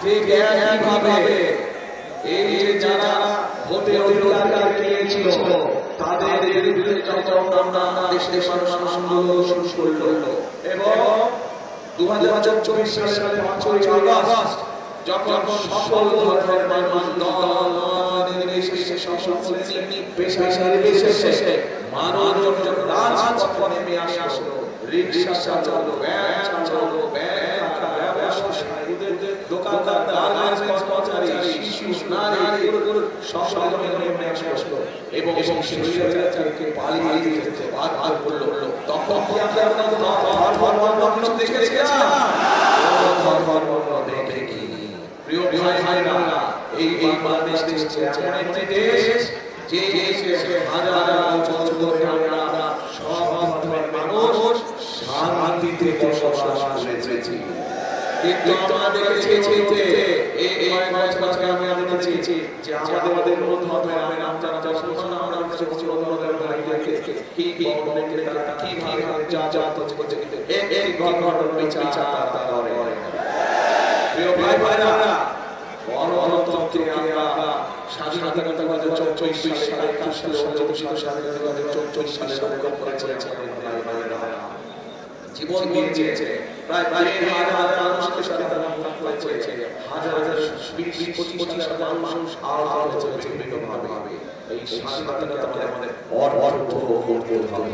ঠিক একইভাবে এই যে যারা ভোটের অধিকার পেয়েছিল তাদের বিরুদ্ধে যখন আমরা দেশের মানুষ আন্দোলন শুরু করলো এবং 2024 সালের 5ই আগস্ট যখন সকল ধর্মের মানুষ দল নির্বিশেষে সকল শ্রেণী পেশা নির্বিশেষে মানুষ যখন রাজপথে নেমে আসলো, রিকশা চালালো, ভ্যান চালালো, ব্যবসায়ী, দোকানদার, গার্মেন্টস কর্মচারী, শিশু, নারী, সকল নেমে আসলো এবং সেই স্বৈরাচারকে পালিয়ে দিতে বাধ্য করলো। তখন কি আপনারা ধর্ম দেখেছেন? ধর্ম দেখেনি। প্রিয় ভাইরা, এই বাংলাদেশ এমন একটি দেশ যে দেশে হাজার বছর ধরে আমরা সব ধর্মের মানুষ শান্তিতে বসবাস করেছি। কিন্তু আমরা দেখেছি যে এই কয়েক বছর আমি দেখেছি যে আমাদের মধ্যে নাম জানা মুসলমান আমরা অন্যদের ভাইদেরকে কি বলতে তারা কিভাবে যা করছে এই ঘটনার বিচার তারা করে। প্রিয় ভাইরা, গণতন্ত্রকে আমরা স্বাধীনতা 2024 সালে 21 সালে 24 সালে 2024 সালে রক্ষা করেছে। জীবন দিয়েছে প্রায় 1,000 মানুষকে স্বাধীনতা মুক্ত করেছে, হাজার 20-25 হাজার মানুষ আহত হয়েছে বিভিন্নভাবে। এই স্বাধীনতাকে আমাদের অর্থ করতে হবে।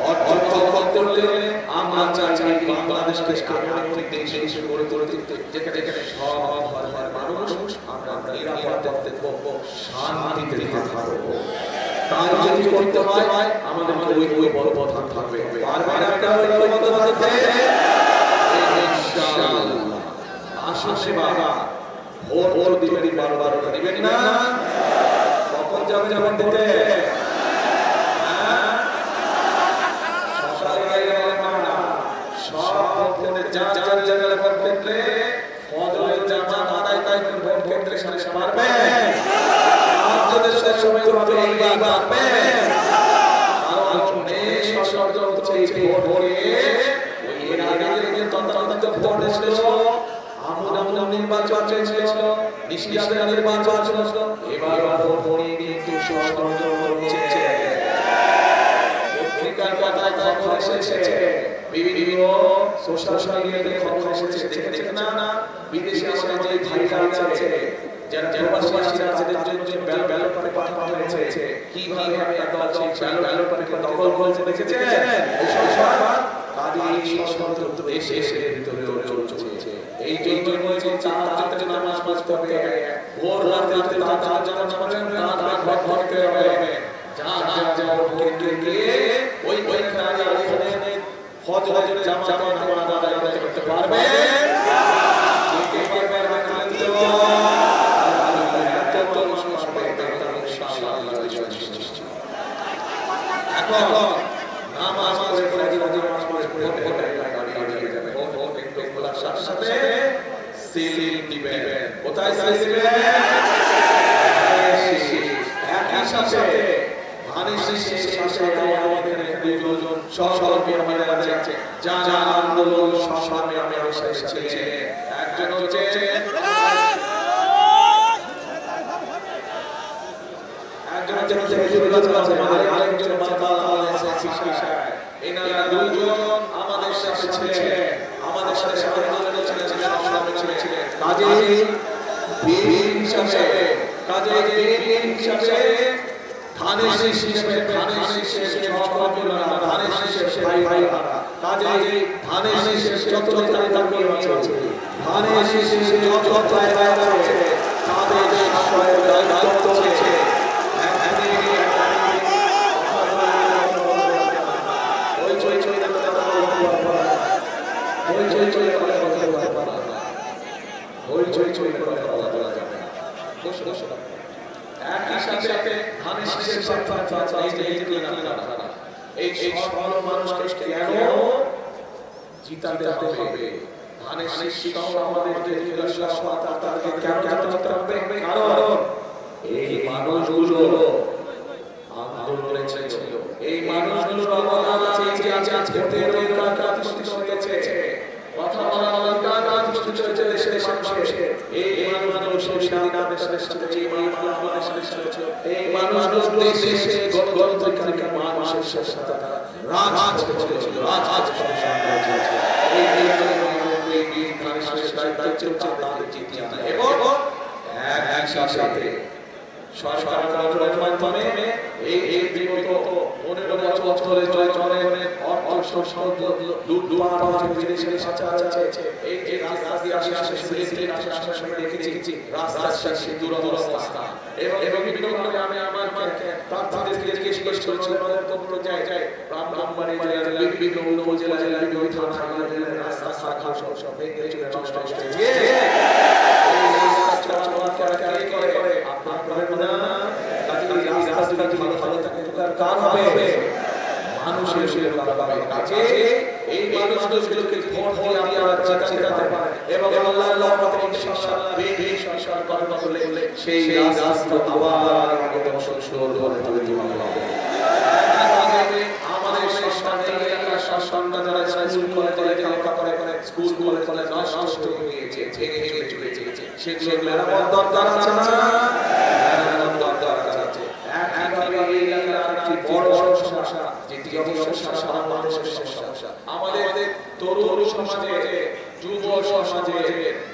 অর্থ করতে হলে আমরা চাই বাংলাদেশকে এমন একটি দেশ গড়ে তুলতে যেখানে সব ধর্মের মানুষ আমরা নিরাপদে থাকবো, শান্তিতে থাকবো। তাই যদি করতে হয় আমাদের ঐক্যবদ্ধ থাকতে হবে। বারবার একটা ঐক্যবদ্ধ থাকতে ইনশাআল্লাহ। আসছে বাবা, ভোট দিবেন, বারবার দিবেন না? কখন যাবেন দিতে? সকালে গেলেন না, সব ভোটে যার জায়গায় ভোট কেন্দ্রে ফজরের জামাত আদায় করে ভোট কেন্দ্রে এসে পারবেন? আপনাদের সময় হবে এইবার পারবেন? কারণ অনেক ষড়যন্ত্র হচ্ছে এই ভোট নিয়ে। ওই এর আগে যে তন্ত্র ভোট এসেছিল, আমন নির্বাচন চলছিল, নিশিরাদের নির্বাচন চলছিল, এবার ভোট নিয়ে কিন্তু ষড়যন্ত্র হচ্ছে। পত্রিকার পাতায় খবর এসেছে, বিভিন্ন সোশ্যাল মিডিয়াতে খবর এসেছে, দেখেছেন না? বিদেশে আমাদের যে ভাইরা আছে, যারা প্রবাসী আছে, তাদের জন্য ব্যালট পেপার পাঠানো হয়েছে, কিভাবে একটা দল সেই ব্যালট পেপার দখল করেছে দেখেছেন? এই সরকার তাদের ষড়যন্ত্র দেশের ভিতরে চলছে। এই জন্য যে চারটা নামাজ পড়তে হবে, ভোর রাতে তার নামাজ পড়তে হবে, রাত ভরতে হবে, যা ভোটকে দিয়ে ওইখানে ফজরের জামাতে নামাজ আদায় করতে পারবে। এখন নামাজ সাথে সিল দিবেন। কোথায় সিল দিবেন? একই সাথে ধানের সাথে আমাদের দুজন সহকর্মী আছে যারা আন্দোলন সংগ্রামে এসেছিলেন। একজন হচ্ছে আরেকজন এনারা দুজন আমাদের সাথে ছিলেন, আমাদের সাথে আন্দোলনে ছিলেন। কাজেই বীর হিসাবে ধানের শীষের সহকর্মীরা, ধানের শীষের ভাইরা, কাজেই ধানের শীষের যত নেতাকর্মী আছে, ধানের শীষের যত ভাইরা আছে, তাদের সকলের দায়িত্ব হচ্ছে একই সাথে ধানের শীষের এই সকল মানুষকে কেন জিতাতে হবে? ধানের শীষটাও আমাদেরকে কেন জিতাতে হবে? কারণ এই মানুষগুলো আন্দোলনে ছিল, এই মানুষগুলোর অবদান আছে যে আজকে ভোটের অধিকার প্রতিষ্ঠিত হয়েছে, কথা বলার অধিকার প্রতিষ্ঠিত হয়েছে দেশের মানুষের এই মানুষের সেদিন আমাদের সাথে সাথে এই মানুষের সাথে সাথে এই মানুষগুলো দেশে গণতন্ত্রকামী মানুষের সাথে সাথে রাজ করেছিল রাজ এবং একসাথে সরকার গঠনের মাধ্যমে এই বিগত 15 বছর ধরে চলে অর্থ সম্পদ লুটপাট বিদেশের সাথে আছে এই যে রাস্তা দিয়ে আসে সিলেটের আসার সময় দেখেছি রাস্তার শেষে দুরবস্থা এবং বিভিন্ন ভাবে আমি আমার প্রার্থীদেরকে জিজ্ঞেস করেছি আমাদের তো পুরো জায়গায় ব্রাহ্মণবাড়ি জেলার বিভিন্ন উপজেলা জেলার বিভিন্ন থানা জেলার রাস্তা শাখা সব ভেঙে নষ্ট হয়েছে মানুষের কাছে এই মানুষগুলোকে ভোট দিয়ে আপনারা চেতাতে পারেন এবং আল্লাহর রহমতে ইনশাআল্লাহ বেশ সংসার কর্ম করলে সেই রাস্তা আবার আগের মতো সুন্দর করে তুলে দেওয়া হবে। আমাদের সন্তান যারা স্কুল কলেজে লেখাপড়া করে স্কুল কলেজ নষ্ট হয়ে গিয়েছে ভেঙে চলে গিয়েছে সেগুলো মেরামত দরকার আছে না? মেরামত দরকার আছে। একইভাবে এই এলাকার একটি বড় সমস্যা যেটি সমস্যা সারা মানুষের সমস্যা আমাদের তরুণ সমাজে যুব সমাজে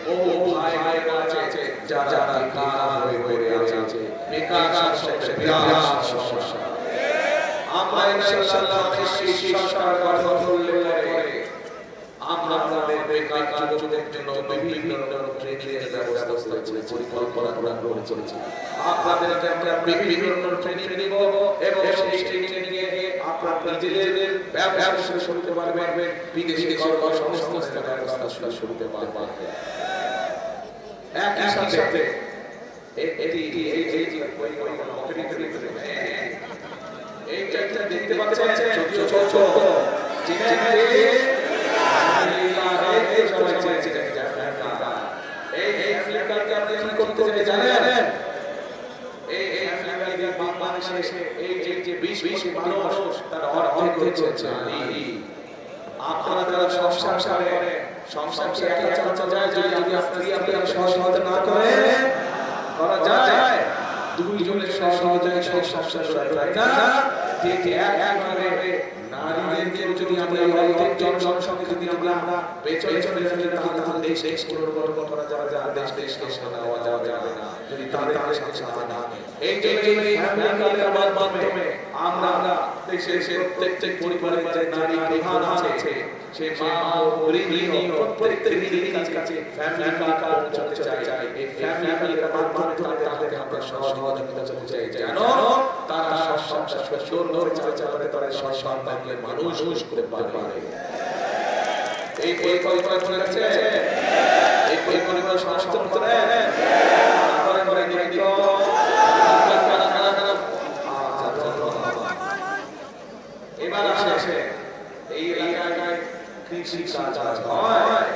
বহু ভাই ভাইরা আছে যারা বেকার হয়ে পড়ে আছে বেকার বিরাট সমস্যা আমরা ইনশাআল্লাহ সেই সরকার গঠন করলে আমরা আমাদের বেকার যুবকদের জন্য বিভিন্ন ট্রেনিংয়ের ব্যবস্থা করেছি পরিকল্পনা করেছি আপনাদেরকে আমরা বিভিন্ন ট্রেনিং দেব এবং সেই ট্রেনিংয়ে আপনারা নিজেদের ব্যবসা শুরু করতে পারবেন বিদেশি কর্মসংস্থানের ব্যবস্থা শুরু করতে পারবেন একই সাথে এই এইটা দেখতে পাচ্ছেন ছোট আপনারা যারা সংসার সহযোগিতা না করে করা যায় দুইজনের সহযোগিতায় সংসার না একভাবে নারীদের যদি আমরা অর্ধেক জনসংখ্যা যদি আমরা পেছনে তাহলে দেশ পরিবর্তন করা যাবে না দেশ নেওয়া যাবে না যদি তাদের সাথে না এই যে ফ্যামিলি মাধ্যমে আমরা দেশের প্রত্যেক পরিবারে নারী প্রধান আছে সে মা ও গৃহিণী প্রত্যেক গৃহিণীর কাছে ফ্যামিলি কার্ড পৌঁছাতে চাই এই ফ্যামিলি কার্ড মাধ্যমে তাদেরকে আমরা সহযোগিতা করতে চাই জানো তারা সংসার সুন্দর চালাতে পারে সন্তানকে মানুষ করতে পারে এই পরিকল্পনা করেছে এই পরিকল্পনা সংস্থা করেন এবার আসে এই এলাকায় কৃষি কাজ হয়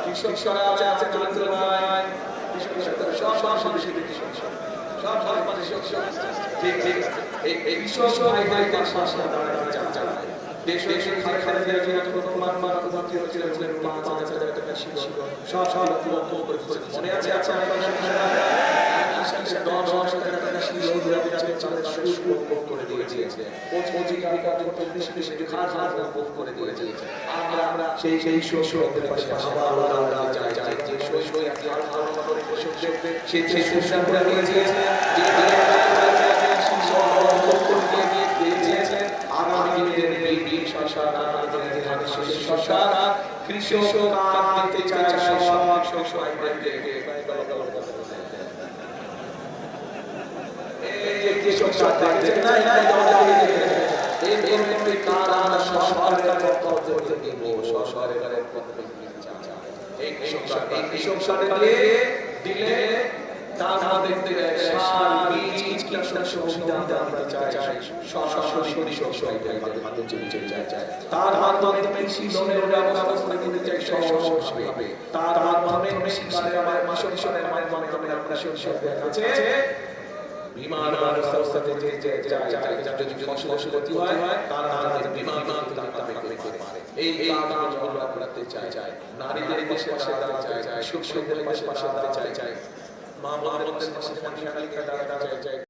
কৃষকরা আছে চন্দ্র ভাই সব ঠিক এই কৃষক ভাইদের শাসন চালায় দেশের খাদ্য যোজনা প্রথম মান প্রধানমন্ত্রী হয়েছিলেন ৫,০০০ টাকা ছিল সব লক্ষ্য করেছেন মনে আছে করে দিয়েছে আমরা সেই শস্যের পাশে আবার যাই যে শস্য সেই শস্য করে দিয়েছে আগামী দিনের এই সরকার কৃষক দিতে চায় শস্য দিলে তার মাধ্যমে কৃষি লোনের ব্যবস্থা করে দিতে চাই সহজভাবে তার মাধ্যমে কৃষি মাধ্যমে আমরা কৃষকদের কাছে বিমান ব্যবস্থাতে যদি ফসল ক্ষতি হয় তারা তাদের বিমান করতে পারে। এই কাজগুলো আমরা করতে চাই। নারীদের পাশে দাঁড়াতে চাই, শিশুদের পাশে দাঁড়াতে চাই, মা বাবাদের পাশে দাঁড়াতে চাই।